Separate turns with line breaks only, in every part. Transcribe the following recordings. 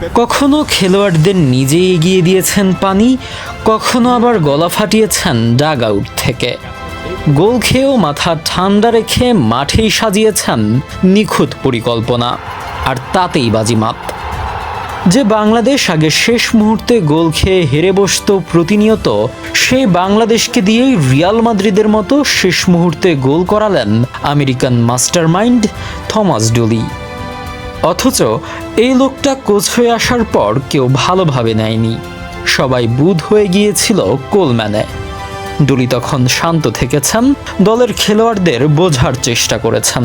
কখনো খেলোয়াড়দের নিজেই এগিয়ে দিয়েছেন পানি, কখনো আবার গলা ফাটিয়েছেন ডাগ আউট থেকে। গোল খেয়েও মাথা ঠান্ডা রেখে মাঠেই সাজিয়েছেন নিখুঁত পরিকল্পনা, আর তাতেই বাজিমাত। যে বাংলাদেশ আগে শেষ মুহূর্তে গোল খেয়ে হেরে বসত প্রতিনিয়ত, সেই বাংলাদেশকে দিয়েই রিয়াল মাদ্রিদের মতো শেষ মুহূর্তে গোল করালেন আমেরিকান মাস্টারমাইন্ড থমাস ডুলি। অথচ এই লোকটা কোচ হয়ে আসার পর কেউ ভালোভাবে নেয়নি, সবাই বুঁদ হয়ে গিয়েছিল কোলম্যানে। ডুলি তখন শান্ত থেকেছেন, দলের খেলোয়াড়দের বোঝার চেষ্টা করেছেন।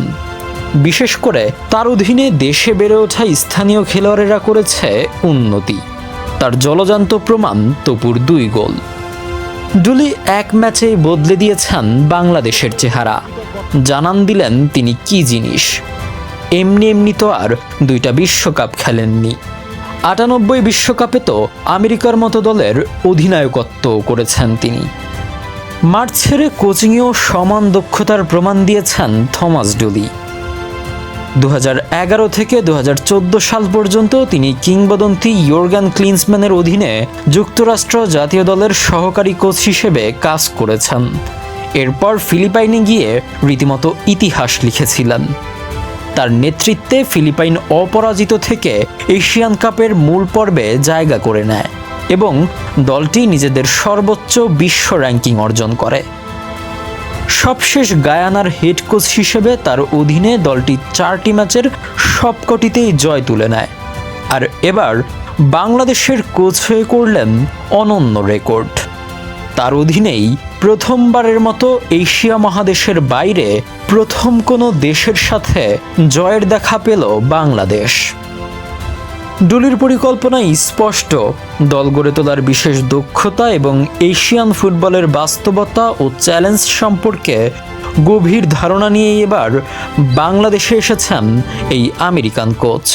বিশেষ করে তার অধীনে দেশে বেড়ে ওঠা স্থানীয় খেলোয়াড়েরা করেছে উন্নতি। তার জলজান্ত প্রমাণ তপুর 2 গোল। ডুলি এক ম্যাচেই বদলে দিয়েছেন বাংলাদেশের চেহারা, জানান দিলেন তিনি কি জিনিস। এমনি এমনি তো আর 2টা বিশ্বকাপ খেলেননি। 98 বিশ্বকাপে তো আমেরিকার মতো দলের অধিনায়কত্ব করেছেন তিনি। মাঠ ছেড়ে কোচিংয়েও সমান দক্ষতার প্রমাণ দিয়েছেন থমাস ডুলি। 2011 থেকে 2014 সাল পর্যন্ত তিনি কিংবদন্তি ইয়র্গান ক্লিন্সম্যানের অধীনে যুক্তরাষ্ট্র জাতীয় দলের সহকারী কোচ হিসেবে কাজ করেছেন। এরপর ফিলিপাইনে গিয়ে রীতিমতো ইতিহাস লিখেছিলেন। তার নেতৃত্বে ফিলিপাইন অপরাজিত থেকে এশিয়ান কাপের মূল পর্বে জায়গা করে নেয় এবং দলটি নিজেদের সর্বোচ্চ বিশ্ব র্যাঙ্কিং অর্জন করে। সবশেষ গায়ানার হেড কোচ হিসেবে তার অধীনে দলটি 4টি ম্যাচের সবকটিতেই জয় তুলে নেয়। আর এবার বাংলাদেশের কোচ হয়ে করলেন অনন্য রেকর্ড। তার অধীনেই প্রথমবারের মতো এশিয়া মহাদেশের বাইরে প্রথম কোনো দেশের সাথে জয়ের দেখা পেল বাংলাদেশ। ডুলির পরিকল্পনায় স্পষ্ট, দল গড়ে তোলার বিশেষ দক্ষতা এবং এশিয়ান ফুটবলের বাস্তবতা ও চ্যালেঞ্জ সম্পর্কে গভীর ধারণা নিয়ে এবার বাংলাদেশে এসেছেন এই আমেরিকান কোচ।